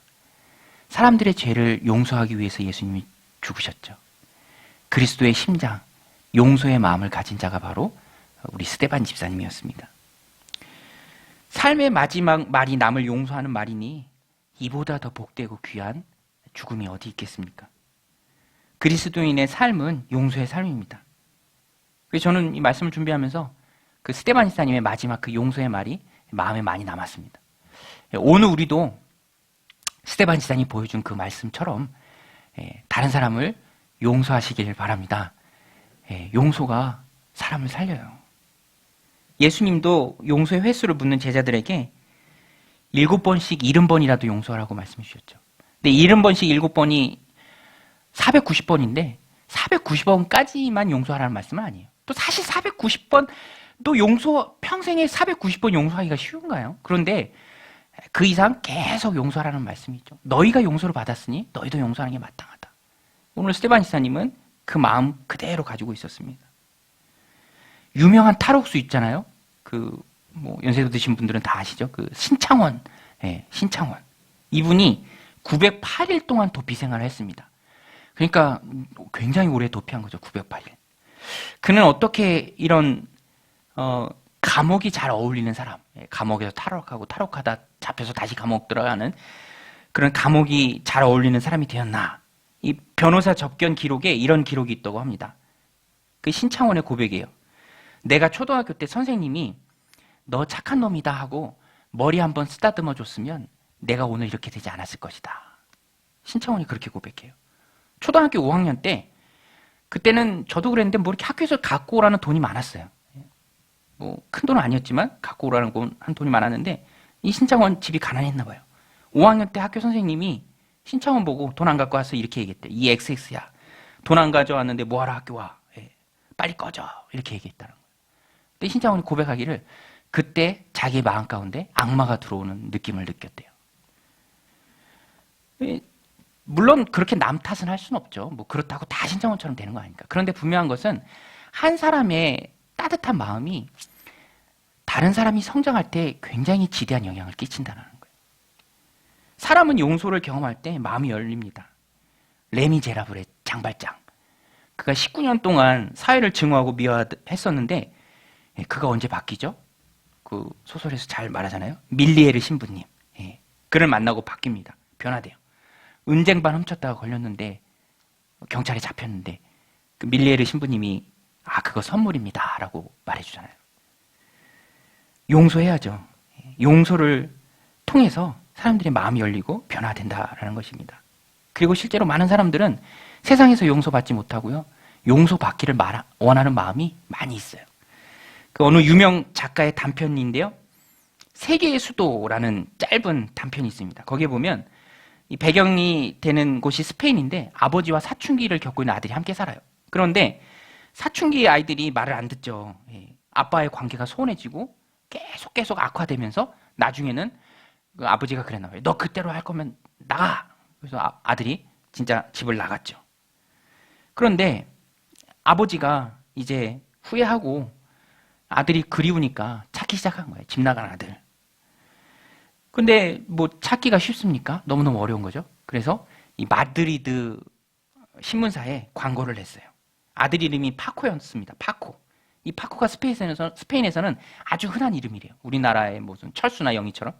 사람들의 죄를 용서하기 위해서 예수님이 죽으셨죠. 그리스도의 심장, 용서의 마음을 가진 자가 바로 우리 스테반 집사님이었습니다. 삶의 마지막 말이 남을 용서하는 말이니 이보다 더 복되고 귀한 죽음이 어디 있겠습니까? 그리스도인의 삶은 용서의 삶입니다. 그래서 저는 이 말씀을 준비하면서 그 스테반 집사님의 마지막 그 용서의 말이 마음에 많이 남았습니다. 오늘 우리도 스테반 집사님이 보여준 그 말씀처럼 다른 사람을 용서하시길 바랍니다. 용서가 사람을 살려요. 예수님도 용서의 횟수를 묻는 제자들에게 7번씩 70번이라도 용서하라고 말씀해 주셨죠. 근데 70번씩 7번이 490번인데 490번까지만 용서하라는 말씀은 아니에요. 또 사실 490번 또 평생에 490번 용서하기가 쉬운가요? 그런데 그 이상 계속 용서하라는 말씀이죠. 너희가 용서를 받았으니 너희도 용서하는 게 마땅하다. 오늘 스테반 집사님은 그 마음 그대로 가지고 있었습니다. 유명한 탈옥수 있잖아요. 연세도 드신 분들은 다 아시죠? 신창원. 신창원. 이분이 908일 동안 도피 생활을 했습니다. 그러니까 굉장히 오래 도피한 거죠. 908일. 그는 어떻게 이런 감옥이 잘 어울리는 사람, 감옥에서 탈옥하다 잡혀서 다시 감옥 들어가는 그런 감옥이 잘 어울리는 사람이 되었나? 이 변호사 접견 기록에 이런 기록이 있다고 합니다. 그 신창원의 고백이에요. 내가 초등학교 때 선생님이 너 착한 놈이다 하고 머리 한번 쓰다듬어 줬으면 내가 오늘 이렇게 되지 않았을 것이다. 신창원이 그렇게 고백해요. 초등학교 5학년 때 그때는 저도 그랬는데 뭐 이렇게 학교에서 갖고 오라는 돈이 많았어요. 큰 돈은 아니었지만 갖고 오라는 한 돈이 많았는데 이 신창원 집이 가난했나 봐요. 5학년 때 학교 선생님이 신창원 보고 돈 안 갖고 와서 이렇게 얘기했대. 이 XX야. 돈 안 가져왔는데 뭐하러 학교 와. 빨리 꺼져. 이렇게 얘기했다는 거예요. 근데 신창원이 고백하기를 그때 자기의 마음 가운데 악마가 들어오는 느낌을 느꼈대요. 물론 그렇게 남 탓은 할 수는 없죠. 그렇다고 다 신창원처럼 되는 거 아닙니까? 그런데 분명한 것은 한 사람의 따뜻한 마음이 다른 사람이 성장할 때 굉장히 지대한 영향을 끼친다는 거예요. 사람은 용서를 경험할 때 마음이 열립니다. 레미제라블의 장발장. 그가 19년 동안 사회를 증오하고 미워했었는데 그가 언제 바뀌죠? 그 소설에서 잘 말하잖아요. 밀리에르 신부님. 그를 만나고 바뀝니다. 변화돼요. 은쟁반 훔쳤다가 걸렸는데 경찰에 잡혔는데 그 밀리에르 신부님이 그거 선물입니다 라고 말해주잖아요. 용서해야죠. 용서를 통해서 사람들의 마음이 열리고 변화된다라는 것입니다. 그리고 실제로 많은 사람들은 세상에서 용서받지 못하고요. 용서받기를 원하는 마음이 많이 있어요. 그 어느 유명 작가의 단편인데요. 세계의 수도라는 짧은 단편이 있습니다. 거기에 보면 이 배경이 되는 곳이 스페인인데 아버지와 사춘기를 겪고 있는 아들이 함께 살아요. 그런데 사춘기 아이들이 말을 안 듣죠. 아빠의 관계가 소원해지고 계속 악화되면서 나중에는 그 아버지가 그랬나 봐요. 너 그대로 할 거면 나가. 그래서 아들이 진짜 집을 나갔죠. 그런데 아버지가 이제 후회하고 아들이 그리우니까 찾기 시작한 거예요. 집 나간 아들. 근데 찾기가 쉽습니까? 너무너무 어려운 거죠. 그래서 이 마드리드 신문사에 광고를 냈어요. 아들 이름이 파코였습니다. 파코. 이 파코가 스페인에서는 아주 흔한 이름이래요. 우리나라의 무슨 철수나 영희처럼.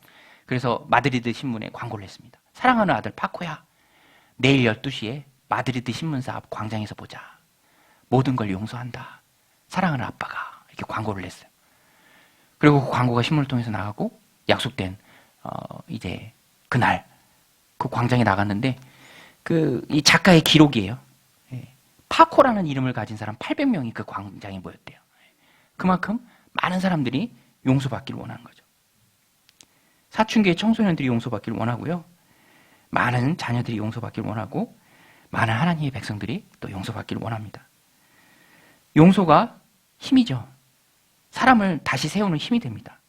그래서 마드리드 신문에 광고를 했습니다. 사랑하는 아들 파코야. 내일 12시에 마드리드 신문사 앞 광장에서 보자. 모든 걸 용서한다. 사랑하는 아빠가. 이렇게 광고를 냈어요. 그리고 그 광고가 신문을 통해서 나가고 약속된 이제 그날 그 광장에 나갔는데 이 작가의 기록이에요. 파코라는 이름을 가진 사람 800명이 그 광장에 모였대요. 그만큼 많은 사람들이 용서받기를 원하는 거죠. 사춘기의 청소년들이 용서받기를 원하고요. 많은 자녀들이 용서받기를 원하고 많은 하나님의 백성들이 또 용서받기를 원합니다. 용서가 힘이죠. 사람을 다시 세우는 힘이 됩니다.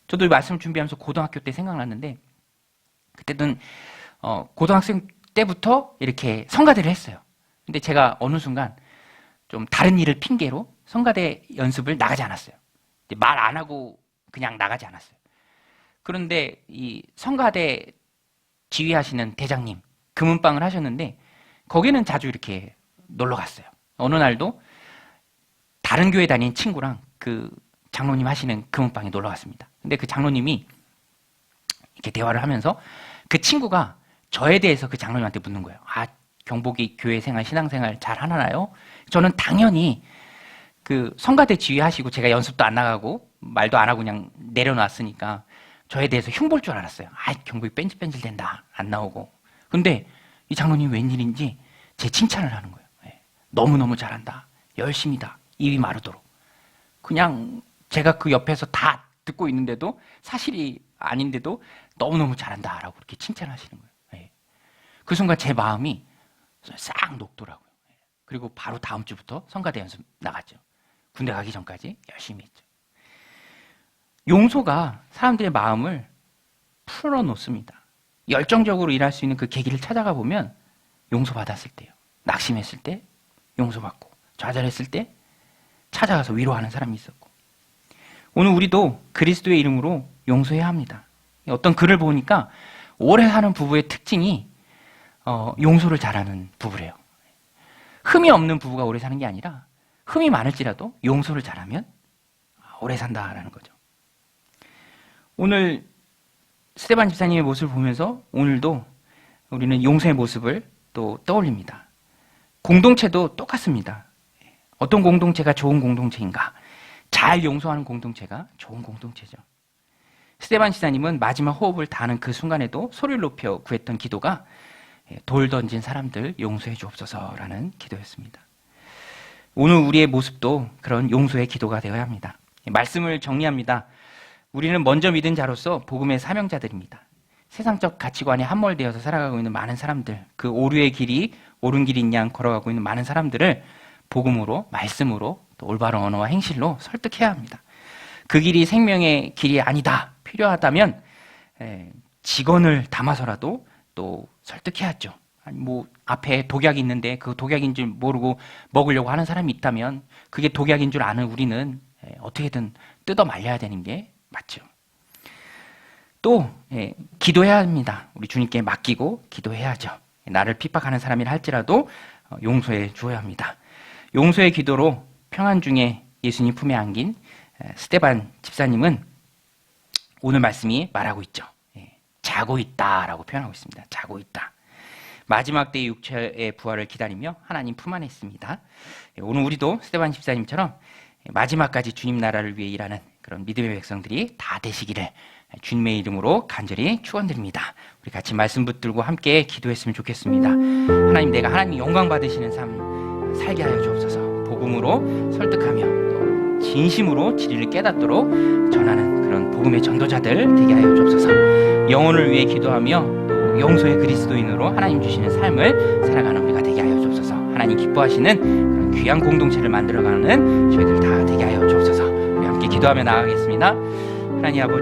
저도 이 말씀 준비하면서 고등학교 때 생각났는데 그때는 고등학생 때부터 이렇게 성가대를 했어요. 근데 제가 어느 순간 좀 다른 일을 핑계로 성가대 연습을 나가지 않았어요. 말 안 하고 그냥 나가지 않았어요. 그런데 이 성가대 지휘하시는 대장님 금은방을 하셨는데 거기는 자주 이렇게 놀러 갔어요. 어느 날도 다른 교회 다닌 친구랑 그 장로님 하시는 금은방에 놀러 갔습니다. 근데 그 장로님이 이렇게 대화를 하면서 그 친구가 저에 대해서 그 장로님한테 묻는 거예요. 아, 경복이 교회 생활, 신앙생활 잘 하나요? 저는 당연히 그 성가대 지휘하시고 제가 연습도 안 나가고 말도 안 하고 그냥 내려놨으니까 저에 대해서 흉볼 줄 알았어요. 아, 경복이 뺀질뺀질 된다. 안 나오고. 근데 이 장로님 웬일인지 제 칭찬을 하는 거예요. 너무너무 잘한다. 열심히다. 입이 마르도록. 그냥 제가 그 옆에서 다 듣고 있는데도 사실이 아닌데도 너무너무 잘한다라고 이렇게 칭찬하시는 거예요. 그 순간 제 마음이 싹 녹더라고요. 그리고 바로 다음 주부터 성가대 연습 나갔죠. 군대 가기 전까지 열심히 했죠. 용서가 사람들의 마음을 풀어놓습니다. 열정적으로 일할 수 있는 그 계기를 찾아가 보면 용서받았을 때요. 낙심했을 때 용서받고 좌절했을 때 찾아가서 위로하는 사람이 있었고 오늘 우리도 그리스도의 이름으로 용서해야 합니다. 어떤 글을 보니까 오래 사는 부부의 특징이 용서를 잘하는 부부래요. 흠이 없는 부부가 오래 사는 게 아니라 흠이 많을지라도 용서를 잘하면 오래 산다라는 거죠. 오늘 스데반 집사님의 모습을 보면서 오늘도 우리는 용서의 모습을 또 떠올립니다. 공동체도 똑같습니다. 어떤 공동체가 좋은 공동체인가? 잘 용서하는 공동체가 좋은 공동체죠. 스데반 집사님은 마지막 호흡을 다하는 그 순간에도 소리를 높여 구했던 기도가 돌 던진 사람들 용서해 주옵소서라는 기도였습니다. 오늘 우리의 모습도 그런 용서의 기도가 되어야 합니다. 말씀을 정리합니다. 우리는 먼저 믿은 자로서 복음의 사명자들입니다. 세상적 가치관에 함몰되어서 살아가고 있는 많은 사람들, 그 오류의 길이 옳은 길인 양 걸어가고 있는 많은 사람들을 복음으로, 말씀으로, 또 올바른 언어와 행실로 설득해야 합니다. 그 길이 생명의 길이 아니다, 필요하다면 직언을 담아서라도 또 설득해야죠. 아니 뭐 앞에 독약이 있는데 그 독약인 줄 모르고 먹으려고 하는 사람이 있다면 그게 독약인 줄 아는 우리는 어떻게든 뜯어 말려야 되는 게 맞죠. 또 기도해야 합니다. 우리 주님께 맡기고 기도해야죠. 나를 핍박하는 사람이라 할지라도 용서해 주어야 합니다. 용서의 기도로 평안 중에 예수님 품에 안긴 스데반 집사님은 오늘 말씀이 말하고 있죠. 자고 있다라고 표현하고 있습니다. 자고 있다. 마지막 때의 육체의 부활을 기다리며 하나님 품 안에 있습니다. 오늘 우리도 스데반 집사님처럼 마지막까지 주님 나라를 위해 일하는 그런 믿음의 백성들이 다 되시기를 주님의 이름으로 간절히 축원드립니다. 우리 같이 말씀 붙들고 함께 기도했으면 좋겠습니다. 하나님, 내가 하나님 영광 받으시는 삶 살게 하여 주옵소서. 복음으로 설득하며 또 진심으로 진리를 깨닫도록 전하는 그런 복음의 전도자들 되게 하여 주옵소서. 영혼을 위해 기도하며 또 용서의 그리스도인으로 하나님 주시는 삶을 살아가는 우리가 되게 하여 주옵소서. 하나님 기뻐하시는 그런 귀한 공동체를 만들어가는 저희들 다 되게 하여 주옵소서. 우리 함께 기도하며 나아가겠습니다. 하나님 아버지,